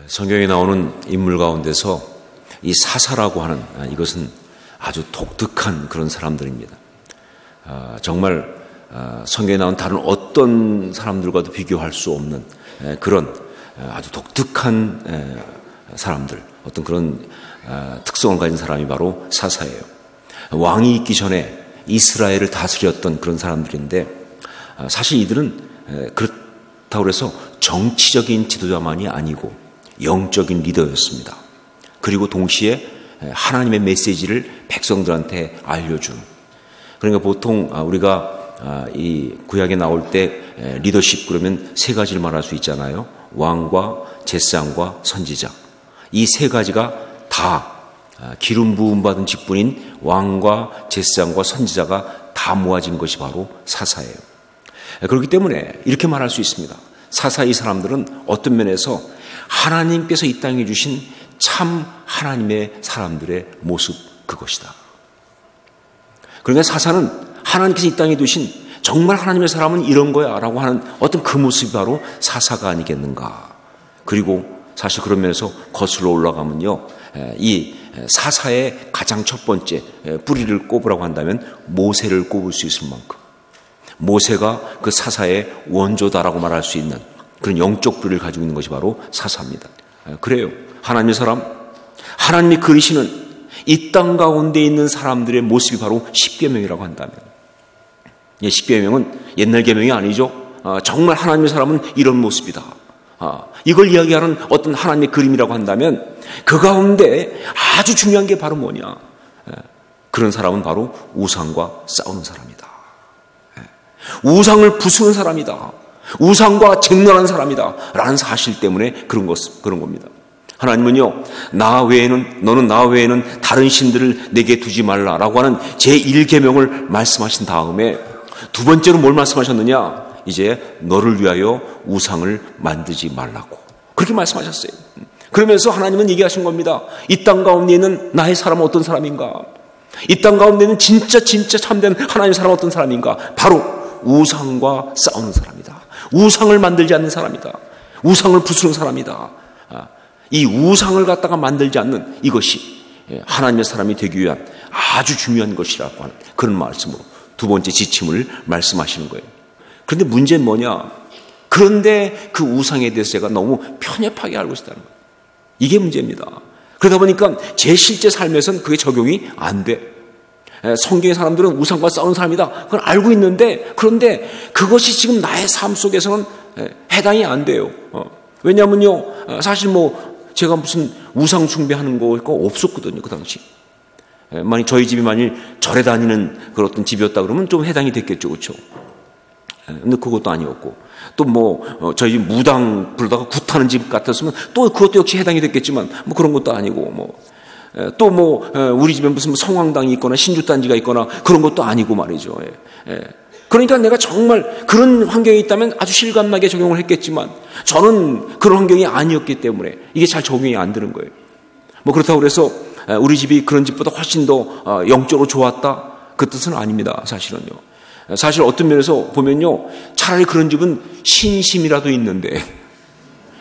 성경에 나오는 인물 가운데서 이 사사라고 하는 이것은 아주 독특한 그런 사람들입니다. 정말 성경에 나온 다른 어떤 사람들과도 비교할 수 없는 그런 아주 독특한 사람들, 어떤 그런 특성을 가진 사람이 바로 사사예요. 왕이 있기 전에 이스라엘을 다스렸던 그런 사람들인데 사실 이들은 그렇다고 해서 정치적인 지도자만이 아니고 영적인 리더였습니다. 그리고 동시에 하나님의 메시지를 백성들한테 알려준, 그러니까 보통 우리가 이 구약에 나올 때 리더십 그러면 세 가지를 말할 수 있잖아요. 왕과 제사장과 선지자. 이 세 가지가 다 기름 부음 받은 직분인 왕과 제사장과 선지자가 다 모아진 것이 바로 사사예요. 그렇기 때문에 이렇게 말할 수 있습니다. 사사 이 사람들은 어떤 면에서 하나님께서 이 땅에 주신 참 하나님의 사람들의 모습 그것이다. 그러니까 사사는 하나님께서 이 땅에 두신 정말 하나님의 사람은 이런 거야 라고 하는 어떤 그 모습이 바로 사사가 아니겠는가. 그리고 사실 그런 면에서 거슬러 올라가면요, 이 사사의 가장 첫 번째 뿌리를 꼽으라고 한다면 모세를 꼽을 수 있을 만큼 모세가 그 사사의 원조다라고 말할 수 있는 그런 영적 뿌리를 가지고 있는 것이 바로 사사입니다. 그래요. 하나님의 사람, 하나님이 그리시는 이 땅 가운데 있는 사람들의 모습이 바로 십계명이라고 한다면, 십계명은 옛날 계명이 아니죠. 정말 하나님의 사람은 이런 모습이다. 이걸 이야기하는 어떤 하나님의 그림이라고 한다면 그 가운데 아주 중요한 게 바로 뭐냐. 그런 사람은 바로 우상과 싸우는 사람이다. 우상을 부수는 사람이다. 우상과 쟁론하는 사람이다. 라는 사실 때문에 그런 겁니다. 하나님은요, 너는 나 외에는 다른 신들을 내게 두지 말라라고 하는 제1계명을 말씀하신 다음에 두 번째로 뭘 말씀하셨느냐? 이제 너를 위하여 우상을 만들지 말라고. 그렇게 말씀하셨어요. 그러면서 하나님은 얘기하신 겁니다. 이 땅 가운데 있는 나의 사람은 어떤 사람인가? 이 땅 가운데 있는 진짜 참된 하나님의 사람은 어떤 사람인가? 바로 우상과 싸우는 사람이다. 우상을 만들지 않는 사람이다. 우상을 부수는 사람이다. 이 우상을 갖다가 만들지 않는 이것이 하나님의 사람이 되기 위한 아주 중요한 것이라고 하는 그런 말씀으로 두 번째 지침을 말씀하시는 거예요. 그런데 문제는 뭐냐? 그런데 그 우상에 대해서 제가 너무 편협하게 알고 있다는 거예요. 이게 문제입니다. 그러다 보니까 제 실제 삶에서는 그게 적용이 안 돼. 성경의 사람들은 우상과 싸우는 사람이다. 그걸 알고 있는데, 그런데 그것이 지금 나의 삶 속에서는 해당이 안 돼요. 왜냐하면요, 사실 제가 무슨 우상 숭배하는 거가 없었거든요, 그 당시. 만약 저희 집이 절에 다니는 그런 어떤 집이었다 그러면 좀 해당이 됐겠죠, 그렇죠? 근데 그것도 아니었고, 또 저희 집 무당 부르다가 굿하는 집 같았으면 또 그것도 역시 해당이 됐겠지만 그런 것도 아니고, 또 우리 집에 무슨 성황당이 있거나 신주단지가 있거나 그런 것도 아니고 말이죠. 그러니까 내가 정말 그런 환경에 있다면 아주 실감나게 적용을 했겠지만 저는 그런 환경이 아니었기 때문에 이게 잘 적용이 안 되는 거예요. 그렇다고 그래서 우리 집이 그런 집보다 훨씬 더 영적으로 좋았다, 그 뜻은 아닙니다. 사실은요. 사실 어떤 면에서 보면요, 차라리 그런 집은 신심이라도 있는데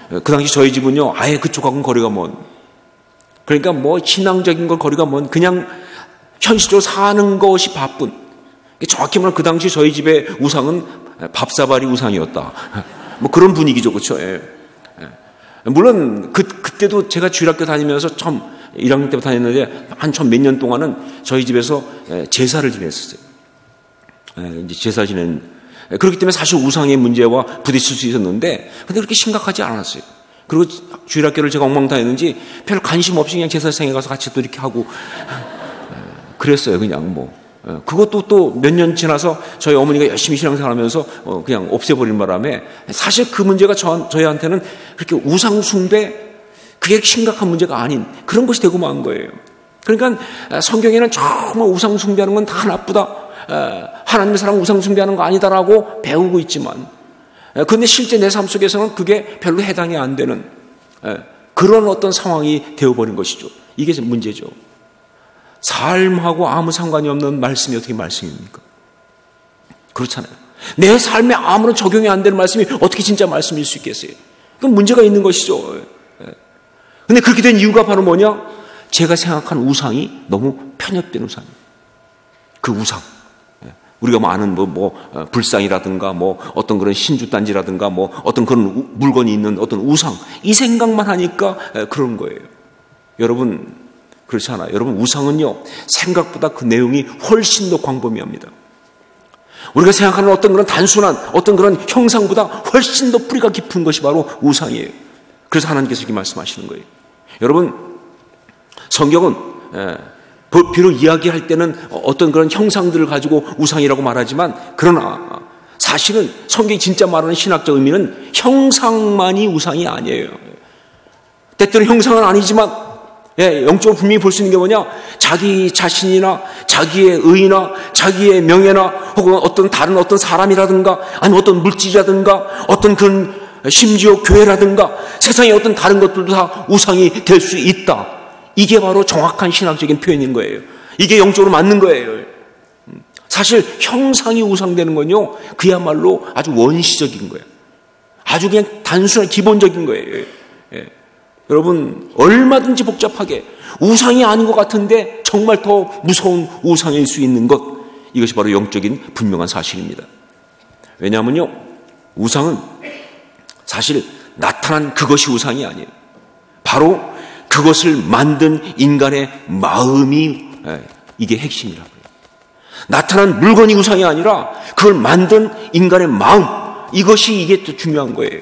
그 당시 저희 집은요 아예 그쪽하고는 거리가 먼, 그러니까 신앙적인 건 거리가 먼, 그냥 현실적으로 사는 것이 바쁜, 정확히 말하면 그 당시 저희 집의 우상은 밥사발이 우상이었다. 그런 분위기죠, 그렇죠? 물론 그때도 제가 주일학교 다니면서 처음 1학년 때부터 다녔는데 한 처음 몇 년 동안은 저희 집에서 제사를 지냈었어요. 이제 제사 그렇기 때문에 사실 우상의 문제와 부딪힐 수 있었는데, 근데 그렇게 심각하지 않았어요. 그리고 주일학교를 제가 엉망 다녔는지 별 관심 없이 그냥 제사상에 가서 같이 또 이렇게 하고 그랬어요. 그냥 그것도 또 몇 년 지나서 저희 어머니가 열심히 신앙생활하면서 그냥 없애버린 바람에 사실 그 문제가 저희한테는 그렇게 우상 숭배, 그게 심각한 문제가 아닌 그런 것이 되고 만 거예요. 그러니까 성경에는 정말 우상 숭배하는 건 다 나쁘다, 하나님의 사람 우상 숭배하는 거 아니다라고 배우고 있지만, 그런데 실제 내 삶 속에서는 그게 별로 해당이 안 되는 그런 어떤 상황이 되어버린 것이죠. 이게 문제죠. 삶하고 아무 상관이 없는 말씀이 어떻게 말씀입니까? 그렇잖아요. 내 삶에 아무런 적용이 안 되는 말씀이 어떻게 진짜 말씀일 수 있겠어요? 그건 문제가 있는 것이죠. 근데 그렇게 된 이유가 바로 뭐냐? 제가 생각한 우상이 너무 편협된 우상이에요. 그 우상. 우리가 뭐 아는 불상이라든가 어떤 그런 신주단지라든가 어떤 그런 물건이 있는 어떤 우상. 이 생각만 하니까 그런 거예요. 여러분, 그렇지 않아요. 여러분, 우상은요, 생각보다 그 내용이 훨씬 더 광범위합니다. 우리가 생각하는 어떤 그런 단순한 어떤 그런 형상보다 훨씬 더 뿌리가 깊은 것이 바로 우상이에요. 그래서 하나님께서 이렇게 말씀하시는 거예요. 여러분, 성경은 비록 이야기할 때는 어떤 그런 형상들을 가지고 우상이라고 말하지만, 그러나 사실은 성경이 진짜 말하는 신학적 의미는 형상만이 우상이 아니에요. 때때로 형상은 아니지만 영적으로 분명히 볼 수 있는 게 뭐냐? 자기 자신이나 자기의 의나 자기의 명예나 혹은 어떤 다른 어떤 사람이라든가 아니면 어떤 물질이라든가 어떤 그런 심지어 교회라든가 세상의 어떤 다른 것들도 다 우상이 될 수 있다. 이게 바로 정확한 신학적인 표현인 거예요. 이게 영적으로 맞는 거예요. 사실 형상이 우상되는 건요, 그야말로 아주 원시적인 거예요. 아주 그냥 단순한 기본적인 거예요. 여러분, 얼마든지 복잡하게 우상이 아닌 것 같은데 정말 더 무서운 우상일 수 있는 것, 이것이 바로 영적인 분명한 사실입니다. 왜냐하면요, 우상은 사실 나타난 그것이 우상이 아니에요. 바로 그것을 만든 인간의 마음이 이게 핵심이라고 해요. 나타난 물건이 우상이 아니라 그걸 만든 인간의 마음, 이것이 이게 또 중요한 거예요.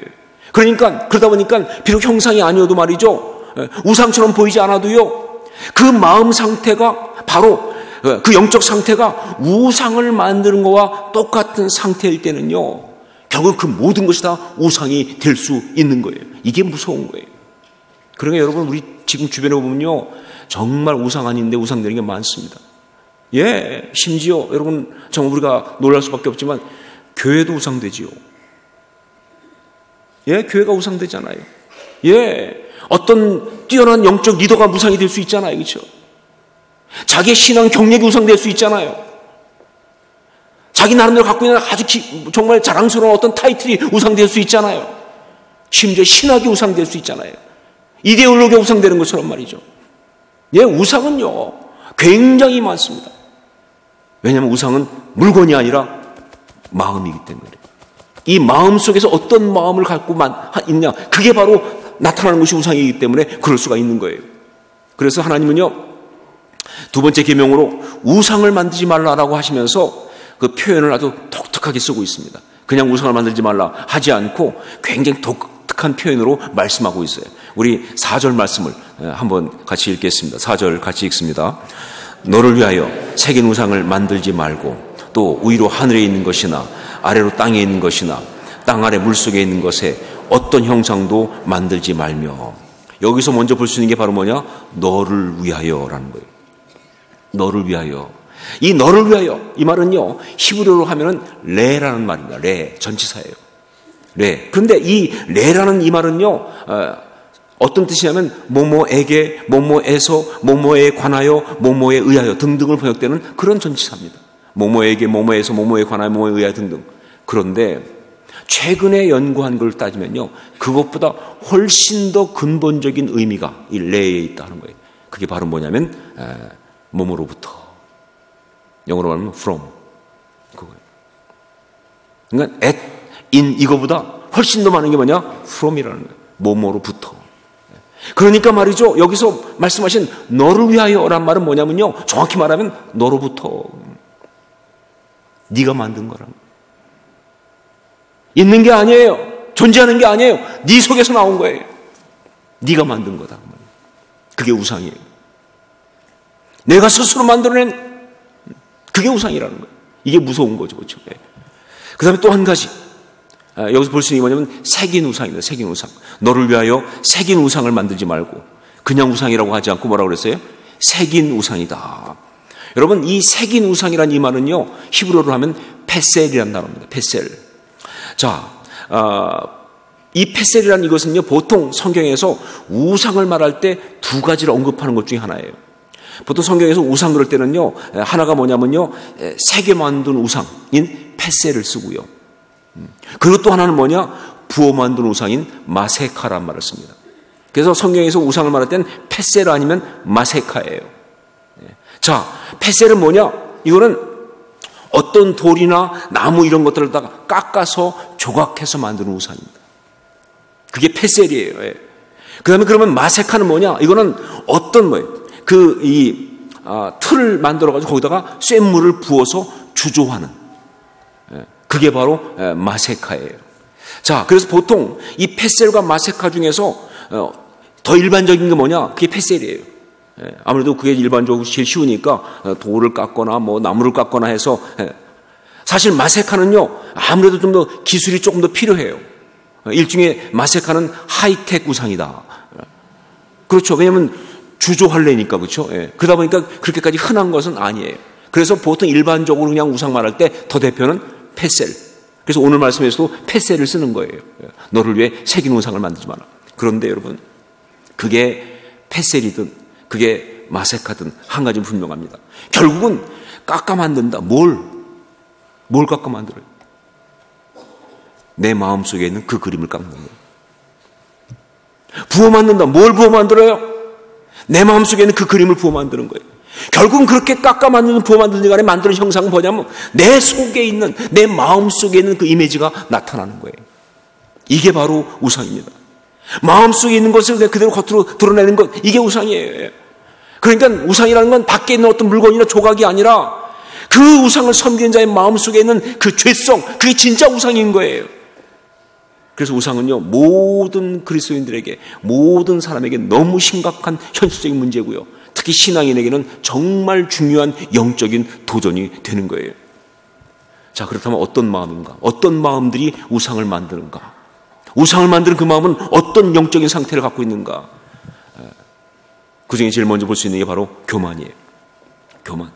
그러다 보니까 비록 형상이 아니어도 말이죠, 우상처럼 보이지 않아도요, 그 마음 상태가 바로 그 영적 상태가 우상을 만드는 것과 똑같은 상태일 때는요, 결국 그 모든 것이 다 우상이 될 수 있는 거예요. 이게 무서운 거예요. 그러니까 여러분, 우리 지금 주변에 보면요, 정말 우상 아닌데 우상되는 게 많습니다. 심지어 여러분, 정말 우리가 놀랄 수밖에 없지만 교회도 우상되지요. 교회가 우상되잖아요. 어떤 뛰어난 영적 리더가 우상이 될 수 있잖아요. 그렇죠? 자기의 신앙 경력이 우상될 수 있잖아요. 자기 나름대로 갖고 있는 아주 정말 자랑스러운 어떤 타이틀이 우상될 수 있잖아요. 심지어 신학이 우상될 수 있잖아요. 이데올로기가 우상되는 것처럼 말이죠. 우상은요, 굉장히 많습니다. 왜냐하면 우상은 물건이 아니라 마음이기 때문에. 이 마음 속에서 어떤 마음을 갖고 있냐, 그게 바로 나타나는 것이 우상이기 때문에 그럴 수가 있는 거예요. 그래서 하나님은요, 두 번째 계명으로 우상을 만들지 말라라고 하시면서 그 표현을 아주 독특하게 쓰고 있습니다. 그냥 우상을 만들지 말라 하지 않고 굉장히 독특한 표현으로 말씀하고 있어요. 우리 4절 말씀을 한번 같이 읽겠습니다. 4절 같이 읽습니다. 너를 위하여 새긴 우상을 만들지 말고 또 위로 하늘에 있는 것이나 아래로 땅에 있는 것이나 땅 아래 물속에 있는 것에 어떤 형상도 만들지 말며. 여기서 먼저 볼 수 있는 게 바로 뭐냐? 너를 위하여라는 거예요. 너를 위하여. 이 너를 위하여, 이 말은요, 히브리어로 하면은 레라는 말입니다. 레, 전치사예요. 레. 그런데 이 레라는 이 말은요, 어떤 뜻이냐면 뭐뭐에게, 뭐뭐에서, 뭐뭐에 관하여, 뭐뭐에 의하여 등등을 번역되는 그런 전치사입니다. 뭐뭐에게, 뭐뭐에서, 뭐뭐에 관하여, 뭐뭐에 의하여 등등. 그런데 최근에 연구한 걸 따지면요, 그것보다 훨씬 더 근본적인 의미가 이 레에 있다는 거예요. 그게 바로 뭐냐면 뭐뭐로부터. 영어로 말하면 from. 그거예요. 그러니까 at, in 이거보다 훨씬 더 많은 게 뭐냐? from이라는 거예요. 뭐뭐로부터. 그러니까 말이죠, 여기서 말씀하신 너를 위하여란 말은 뭐냐면요, 정확히 말하면 너로부터. 네가 만든 거라는 거예요. 있는 게 아니에요. 존재하는 게 아니에요. 네 속에서 나온 거예요. 네가 만든 거다. 그게 우상이에요. 내가 스스로 만들어낸 그게 우상이라는 거예요. 이게 무서운 거죠. 그렇죠? 그 다음에 또 한 가지, 여기서 볼 수 있는 게 뭐냐면 새긴 우상입니다. 새긴 우상. 너를 위하여 새긴 우상을 만들지 말고, 그냥 우상이라고 하지 않고 뭐라고 그랬어요? 새긴 우상이다. 여러분, 이 새긴 우상이라는 이 말은요, 히브리어로 하면 페셀이라는 단어입니다. 페셀. 자, 이 페셀이라는 이것은요, 보통 성경에서 우상을 말할 때 두 가지를 언급하는 것 중에 하나예요. 보통 성경에서 우상 그럴 때는요, 하나가 뭐냐면요, 새겨 만든 우상인 페셀을 쓰고요. 그리고 또 하나는 뭐냐, 부어 만든 우상인 마세카란 말을 씁니다. 그래서 성경에서 우상을 말할 때는 페셀 아니면 마세카예요. 자, 페셀은 뭐냐? 이거는 어떤 돌이나 나무 이런 것들을 다가 깎아서 조각해서 만드는 우상입니다. 그게 페셀이에요. 그 다음에 그러면 마세카는 뭐냐? 이거는 어떤 뭐예요? 틀을 만들어가지고 거기다가 쇳물을 부어서 주조하는. 그게 바로 마세카예요. 자, 그래서 보통 이 페셀과 마세카 중에서 더 일반적인 게 뭐냐? 그게 페셀이에요. 아무래도 그게 일반적으로 제일 쉬우니까 돌을 깎거나 뭐 나무를 깎거나 해서 사실 마세카는요, 아무래도 좀 더 기술이 조금 더 필요해요. 일종의 마세카는 하이텍 우상이다. 그렇죠. 왜냐하면 주조할래니까, 그렇죠. 그러다 보니까 그렇게까지 흔한 것은 아니에요. 그래서 보통 일반적으로 그냥 우상 말할 때 더 대표는 페셀. 그래서 오늘 말씀에서도 페셀을 쓰는 거예요. 너를 위해 새긴 우상을 만들지 마라. 그런데 여러분, 그게 페셀이든 그게 마세카든 한 가지는 분명합니다. 결국은 깎아 만든다. 뭘 깎아 만들어요? 내 마음속에 있는 그 그림을 깎는 거예요. 부어 만든다. 뭘 부어 만들어요? 내 마음속에 있는 그 그림을 부어 만드는 거예요. 결국은 그렇게 깎아 만드는, 부어 만드는 간에 만드는 형상은 뭐냐면 내 속에 있는, 내 마음속에 있는 그 이미지가 나타나는 거예요. 이게 바로 우상입니다. 마음속에 있는 것을 그대로 겉으로 드러내는 것, 이게 우상이에요. 그러니까 우상이라는 건 밖에 있는 어떤 물건이나 조각이 아니라 그 우상을 섬기는 자의 마음속에 있는 그 죄성, 그게 진짜 우상인 거예요. 그래서 우상은요, 모든 그리스도인들에게, 모든 사람에게 너무 심각한 현실적인 문제고요. 특히 신앙인에게는 정말 중요한 영적인 도전이 되는 거예요. 자, 그렇다면 어떤 마음인가? 어떤 마음들이 우상을 만드는가? 우상을 만드는 그 마음은 어떤 영적인 상태를 갖고 있는가? 그 중에 제일 먼저 볼 수 있는 게 바로 교만이에요. 교만.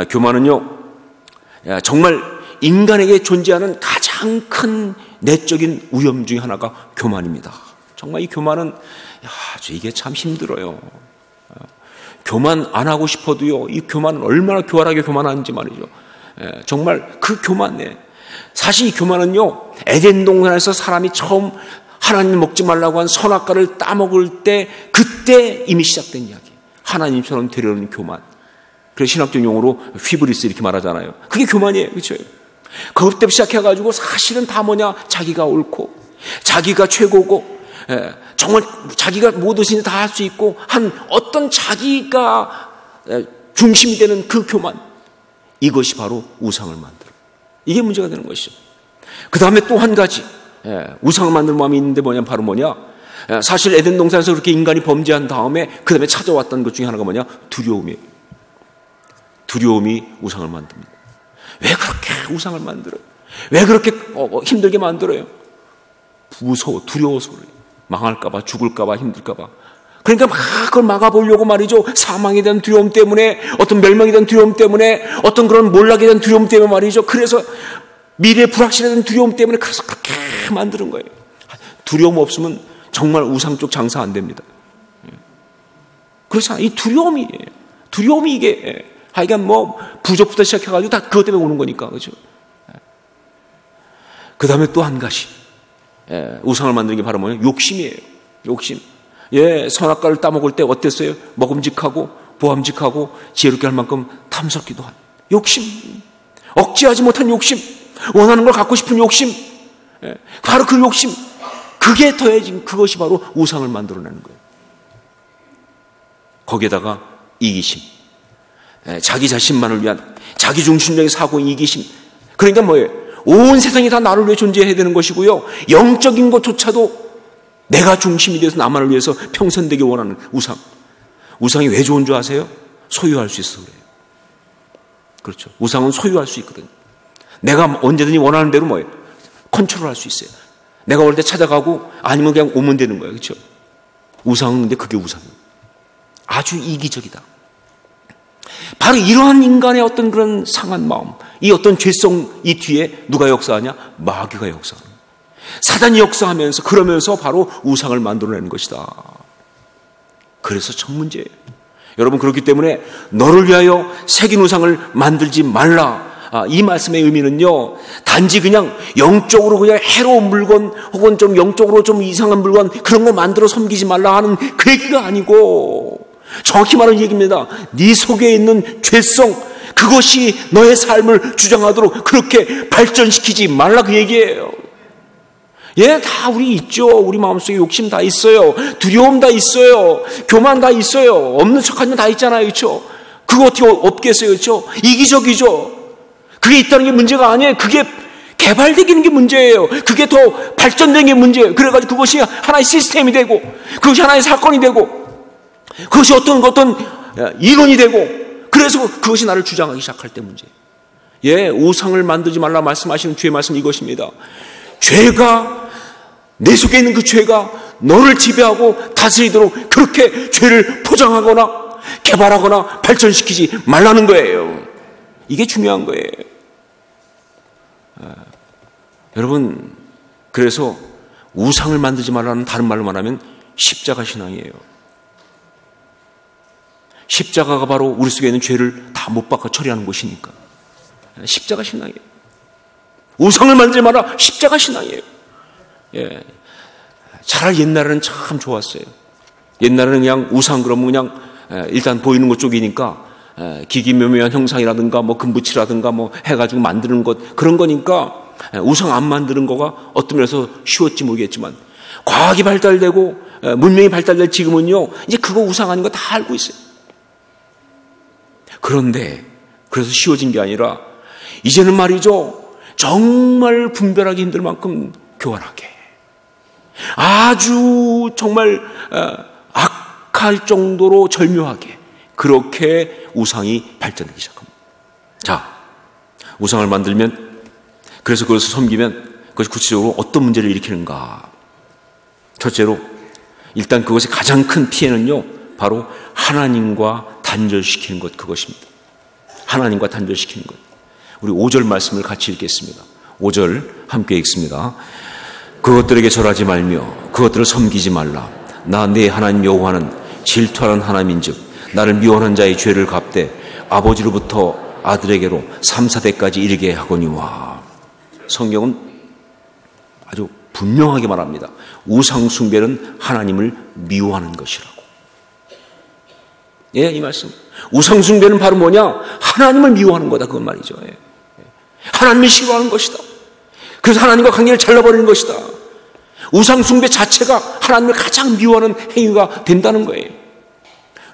교만은요, 정말 인간에게 존재하는 가장 큰 내적인 위험 중에 하나가 교만입니다. 정말 이 교만은, 이게 참 힘들어요. 교만 안 하고 싶어도요, 이 교만은 얼마나 교활하게 교만하는지 말이죠. 정말 그 교만에, 사실 이 교만은요, 에덴 동산에서 사람이 처음 하나님 먹지 말라고 한 선악과를 따먹을 때, 그때 이미 시작된 이야기. 하나님처럼 되려는 교만. 그래서 신학적 용어로 휘브리스 이렇게 말하잖아요. 그게 교만이에요. 그렇죠? 그때부터 시작해가지고 사실은 다 뭐냐? 자기가 옳고, 자기가 최고고, 정말 자기가 뭐든지 다 할 수 있고, 한 어떤 자기가 중심이 되는 그 교만. 이것이 바로 우상을 만들어. 이게 문제가 되는 것이죠. 그 다음에 또 한 가지, 우상을 만드는 마음이 있는데 바로 뭐냐? 사실 에덴 동산에서 그렇게 인간이 범죄한 다음에 그 다음에 찾아왔던 것 중에 하나가 뭐냐? 두려움이에요. 두려움이 우상을 만듭니다. 왜 그렇게 우상을 만들어요? 왜 그렇게 힘들게 만들어요? 무서워, 두려워서 그래요. 망할까봐, 죽을까봐, 힘들까봐. 그러니까 막 그걸 막아보려고 말이죠. 사망에 대한 두려움 때문에, 어떤 멸망에 대한 두려움 때문에, 어떤 그런 몰락에 대한 두려움 때문에 말이죠. 그래서 미래의 불확실에 대한 두려움 때문에 그래서 그렇게 만드는 거예요. 두려움 없으면 정말 우상 쪽 장사 안 됩니다. 그렇지 않아요. 이 두려움이 이게, 하여간 뭐 부족부터 시작해가지고 다 그것 때문에 오는 거니까, 그렇죠? 그 다음에 또 한 가지, 우상을 만드는 게 바로 뭐예요? 욕심이에요. 욕심. 선악과를 따먹을 때 어땠어요? 먹음직하고 보암직하고 지혜롭게 할 만큼 탐스럽기도 한 욕심. 억제하지 못한 욕심. 원하는 걸 갖고 싶은 욕심. 바로 그 욕심. 그게 더해진 그것이 바로 우상을 만들어내는 거예요. 거기에다가 이기심. 자기 자신만을 위한 자기중심적인 사고인 이기심. 그러니까 뭐예요? 온 세상이 다 나를 위해 존재해야 되는 것이고요. 영적인 것조차도 내가 중심이 돼서 나만을 위해서 평선되기 원하는 우상. 우상이 왜 좋은 줄 아세요? 소유할 수 있어서 그래요. 그렇죠. 우상은 소유할 수 있거든요. 내가 언제든지 원하는 대로 뭐예요? 컨트롤할 수 있어요. 내가 올 때 찾아가고 아니면 그냥 오면 되는 거예요. 그렇죠. 우상은 근데 그게 우상이에요. 아주 이기적이다. 바로 이러한 인간의 어떤 그런 상한 마음, 이 어떤 죄성 이 뒤에 누가 역사하냐? 마귀가 역사합니다. 사단이 역사하면서 그러면서 바로 우상을 만들어내는 것이다. 그래서 첫 문제예요. 여러분, 그렇기 때문에 너를 위하여 새긴 우상을 만들지 말라 이 말씀의 의미는요, 단지 그냥 영적으로 그냥 해로운 물건 혹은 좀 영적으로 좀 이상한 물건 그런 거 만들어 섬기지 말라 하는 그 얘기가 아니고, 정확히 말하는 얘기입니다. 네 속에 있는 죄성, 그것이 너의 삶을 주장하도록 그렇게 발전시키지 말라 그 얘기예요. 예, 다 우리 있죠. 우리 마음속에 욕심 다 있어요. 두려움 다 있어요. 교만 다 있어요. 없는 척하면 다 있잖아요. 그렇죠? 그거 어떻게 없겠어요. 그렇죠? 이기적이죠. 그게 있다는 게 문제가 아니에요. 그게 개발되기는 게 문제예요. 그게 더 발전된 게 문제예요. 그래가지고 그것이 하나의 시스템이 되고, 그것이 하나의 사건이 되고, 그것이 어떤 이론이 되고, 그래서 그것이 나를 주장하기 시작할 때 문제예요. 예, 우상을 만들지 말라 말씀하시는 주의 말씀 이것입니다. 죄가, 내 속에 있는 그 죄가 너를 지배하고 다스리도록 그렇게 죄를 포장하거나 개발하거나 발전시키지 말라는 거예요. 이게 중요한 거예요. 여러분, 그래서 우상을 만들지 말라는 다른 말로 말하면 십자가 신앙이에요. 십자가가 바로 우리 속에 있는 죄를 다 못 박아 처리하는 것이니까. 십자가 신앙이에요. 우상을 만들지 마라. 십자가 신앙이에요. 예. 차라리 옛날에는 참 좋았어요. 옛날에는 그냥 우상 그러면 그냥 일단 보이는 것 쪽이니까 기기묘묘한 형상이라든가 뭐 금붙이라든가 뭐 해가지고 만드는 것 그런 거니까 우상 안 만드는 거가 어떤 면에서 쉬웠지 모르겠지만 과학이 발달되고 문명이 발달될 지금은요 이제 그거 우상 아닌 거 다 알고 있어요. 그런데 그래서 쉬워진 게 아니라 이제는 말이죠 정말 분별하기 힘들 만큼 교활하게 아주 정말 악할 정도로 절묘하게 그렇게 우상이 발전하기 시작합니다. 자, 우상을 만들면 그래서 그것을 섬기면 그것이 구체적으로 어떤 문제를 일으키는가. 첫째로 일단 그것의 가장 큰 피해는요 바로 하나님과 단절시키는 것 그것입니다. 하나님과 단절시키는 것. 우리 5절 말씀을 같이 읽겠습니다. 5절 함께 읽습니다. 그것들에게 절하지 말며 그것들을 섬기지 말라. 나 내 하나님 여호와는 질투하는 하나님인즉 나를 미워하는 자의 죄를 갚되 아버지로부터 아들에게로 3, 4대까지 이르게 하거니와. 성경은 아주 분명하게 말합니다. 우상 숭배는 하나님을 미워하는 것이라고. 예, 이 말씀. 우상 숭배는 바로 뭐냐? 하나님을 미워하는 거다. 그건 말이죠. 예. 하나님을 싫어하는 것이다. 그래서 하나님과 관계를 잘라버리는 것이다. 우상 숭배 자체가 하나님을 가장 미워하는 행위가 된다는 거예요.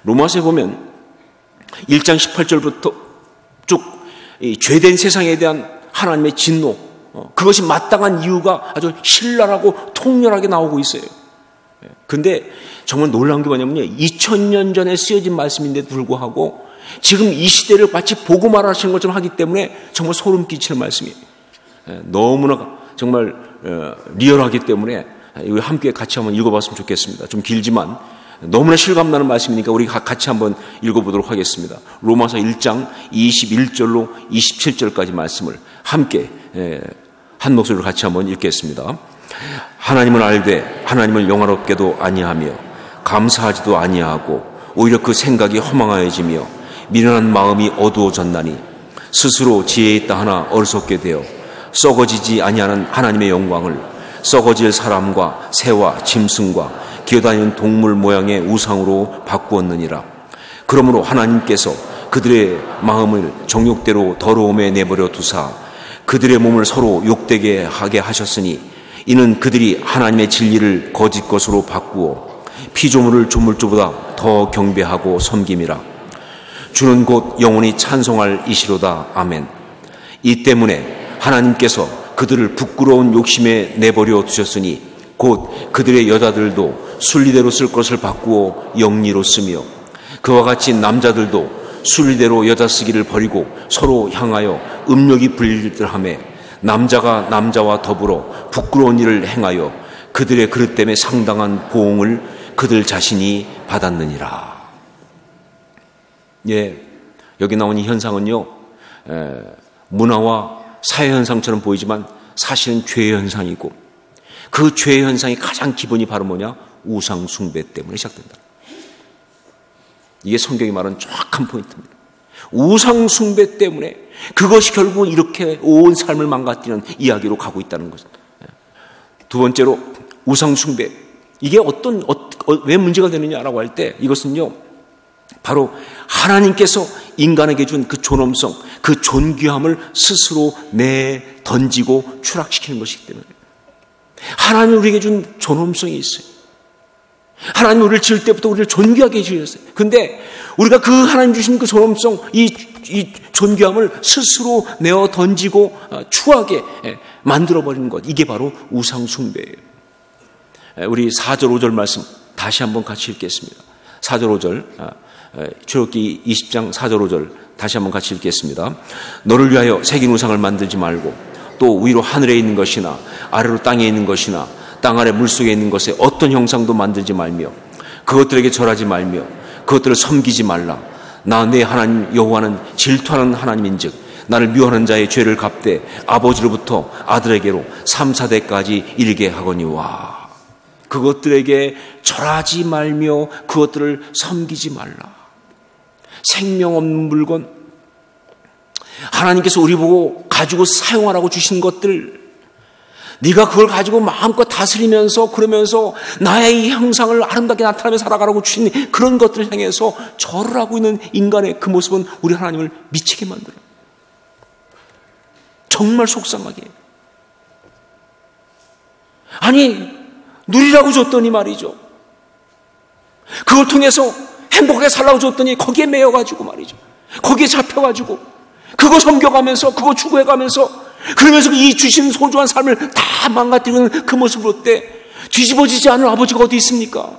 로마서에 보면 1장 18절부터 쭉 죄된 세상에 대한 하나님의 진노, 그것이 마땅한 이유가 아주 신랄하고 통렬하게 나오고 있어요. 그런데 정말 놀라운 게 뭐냐면요. 2000년 전에 쓰여진 말씀인데도 불구하고 지금 이 시대를 마치 보고 말하시는 것처럼 하기 때문에 정말 소름 끼치는 말씀이에요. 너무나 정말 리얼하기 때문에 우리 함께 같이 한번 읽어봤으면 좋겠습니다. 좀 길지만 너무나 실감나는 말씀이니까 우리 같이 한번 읽어보도록 하겠습니다. 로마서 1장 21절로 27절까지 말씀을 함께 한 목소리로 같이 한번 읽겠습니다. 하나님을 알되 하나님을 영화롭게도 아니하며 감사하지도 아니하고 오히려 그 생각이 허망하여지며 미련한 마음이 어두워졌나니 스스로 지혜 있다 하나 어리석게 되어 썩어지지 아니하는 하나님의 영광을 썩어질 사람과 새와 짐승과 기어다니는 동물 모양의 우상으로 바꾸었느니라. 그러므로 하나님께서 그들의 마음을 정욕대로 더러움에 내버려 두사 그들의 몸을 서로 욕되게 하게 하셨으니 이는 그들이 하나님의 진리를 거짓 것으로 바꾸어 피조물을 조물주보다 더 경배하고 섬김이라. 주는 곧 영원히 찬송할 이시로다. 아멘. 이 때문에 하나님께서 그들을 부끄러운 욕심에 내버려 두셨으니 곧 그들의 여자들도 순리대로 쓸 것을 바꾸어 영리로 쓰며 그와 같이 남자들도 순리대로 여자 쓰기를 버리고 서로 향하여 음욕이 불릴듯하며 남자가 남자와 더불어 부끄러운 일을 행하여 그들의 그릇 때문에 상당한 보응을 그들 자신이 받았느니라. 예, 여기 나온 이 현상은요, 문화와 사회 현상처럼 보이지만 사실은 죄의 현상이고 그 죄의 현상이 가장 기본이 바로 뭐냐? 우상 숭배 때문에 시작된다. 이게 성경이 말하는 정확한 포인트입니다. 우상 숭배 때문에 그것이 결국 이렇게 온 삶을 망가뜨리는 이야기로 가고 있다는 것. 두 번째로 우상 숭배. 이게 왜 문제가 되느냐라고 할 때 이것은요, 바로 하나님께서 인간에게 준 그 존엄성, 그 존귀함을 스스로 던지고 추락시키는 것이기 때문에. 하나님이 우리에게 준 존엄성이 있어요. 하나님이 우리를 지을 때부터 우리를 존귀하게 지으셨어요. 근데 우리가 그 하나님 주신 그 존엄성, 이 존귀함을 스스로 내어 던지고 추하게 만들어버리는 것. 이게 바로 우상 숭배예요. 우리 4절 5절 말씀 다시 한번 같이 읽겠습니다. 4절 5절, 출애굽기 20장 4절 5절 다시 한번 같이 읽겠습니다. 너를 위하여 새긴 우상을 만들지 말고 또 위로 하늘에 있는 것이나 아래로 땅에 있는 것이나 땅 아래 물속에 있는 것에 어떤 형상도 만들지 말며 그것들에게 절하지 말며 그것들을 섬기지 말라. 나 내 하나님 여호와는 질투하는 하나님인즉 나를 미워하는 자의 죄를 갚되 아버지로부터 아들에게로 3, 4대까지 이르게 하거니와. 그것들에게 절하지 말며 그것들을 섬기지 말라. 생명 없는 물건, 하나님께서 우리 보고 가지고 사용하라고 주신 것들, 네가 그걸 가지고 마음껏 다스리면서 그러면서 나의 이 형상을 아름답게 나타나며 살아가라고 주신 그런 것들을 향해서 절을 하고 있는 인간의 그 모습은 우리 하나님을 미치게 만들어요. 정말 속상하게. 아니, 누리라고 줬더니 말이죠. 그걸 통해서 행복하게 살라고 줬더니 거기에 매여가지고 말이죠. 거기에 잡혀가지고 그거 섬겨가면서 그거 추구해가면서 그러면서 이 주신 소중한 삶을 다 망가뜨리는 그 모습을 볼 때 뒤집어지지 않은 아버지가 어디 있습니까?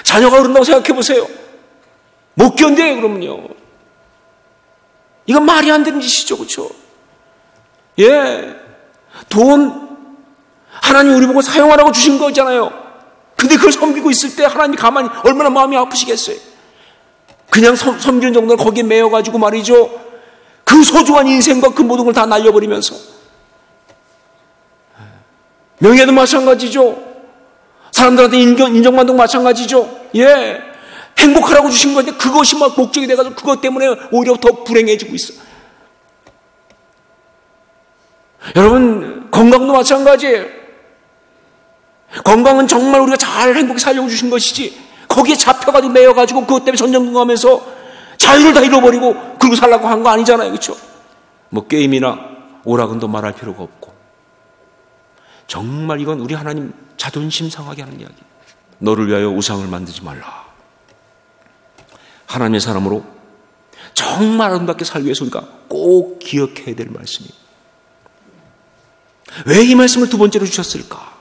자녀가 그런다고 생각해 보세요. 못 견뎌요, 그러면요. 이건 말이 안 되는 짓이죠, 그렇죠? 예, 돈 하나님 우리 보고 사용하라고 주신 거잖아요. 근데 그걸 섬기고 있을 때 하나님이 가만히 얼마나 마음이 아프시겠어요. 그냥 섬기는 정도는 거기에 매여가지고 말이죠. 그 소중한 인생과 그 모든 걸 다 날려버리면서. 명예도 마찬가지죠. 사람들한테 인정받는 거 마찬가지죠. 예, 행복하라고 주신 건데 그것이 막 목적이 돼가지고 그것 때문에 오히려 더 불행해지고 있어. 여러분, 건강도 마찬가지예요. 건강은 정말 우리가 잘 행복히 살려고 주신 것이지 거기에 잡혀가지고 매여가지고 그것 때문에 전전긍긍하면서 자유를 다 잃어버리고 그러고 살라고 한 거 아니잖아요, 그렇죠? 뭐 게임이나 오락은도 말할 필요가 없고. 정말 이건 우리 하나님 자존심 상하게 하는 이야기. 너를 위하여 우상을 만들지 말라. 하나님의 사람으로 정말 아름답게 살기 위해서 우리가 꼭 기억해야 될 말씀이에요. 왜 이 말씀을 두 번째로 주셨을까?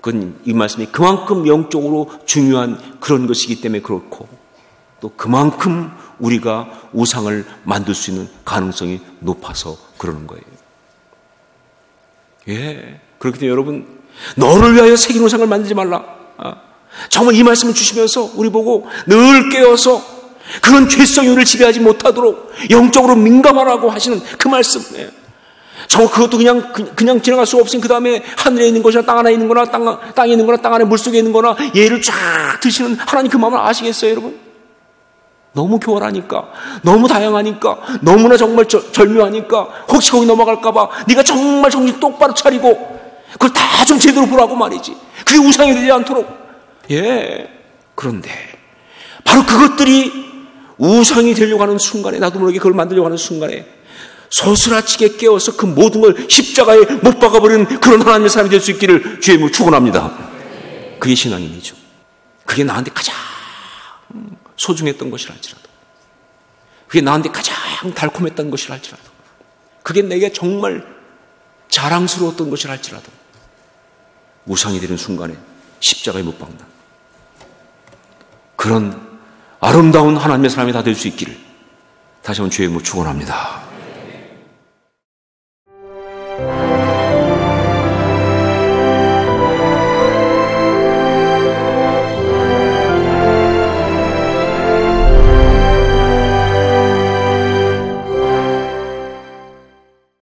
그건 이 말씀이 그만큼 영적으로 중요한 그런 것이기 때문에 그렇고 또 그만큼 우리가 우상을 만들 수 있는 가능성이 높아서 그러는 거예요. 예, 그렇기 때문에 여러분, 너를 위하여 새긴 우상을 만들지 말라. 정말 이 말씀을 주시면서 우리 보고 늘 깨어서 그런 죄성이 우리를 지배하지 못하도록 영적으로 민감하라고 하시는 그 말씀. 예. 그것도 그냥 지나갈 수 없으니 그 다음에 하늘에 있는 것이나 땅 안에 있는 거나 땅에 있는 거나 땅 안에 물속에 있는 거나 얘를 쫙 드시는 하나님 그 마음을 아시겠어요, 여러분? 너무 교활하니까, 너무 다양하니까, 너무나 정말 절묘하니까 혹시 거기 넘어갈까봐 네가 정말 정신 똑바로 차리고 그걸 다 좀 제대로 보라고 말이지. 그게 우상이 되지 않도록. 예. 그런데 바로 그것들이 우상이 되려고 하는 순간에, 나도 모르게 그걸 만들려고 하는 순간에 소스라치게 깨어서 그 모든 걸 십자가에 못 박아버리는 그런 하나님의 사람이 될 수 있기를 주의 이름으로 축원합니다. 그게 신앙인이죠. 그게 나한테 가장 소중했던 것이랄지라도, 그게 나한테 가장 달콤했던 것이랄지라도, 그게 내게 정말 자랑스러웠던 것이랄지라도 우상이 되는 순간에 십자가에 못 박는다. 그런 아름다운 하나님의 사람이 다 될 수 있기를 다시 한번 주의 이름으로 축원합니다.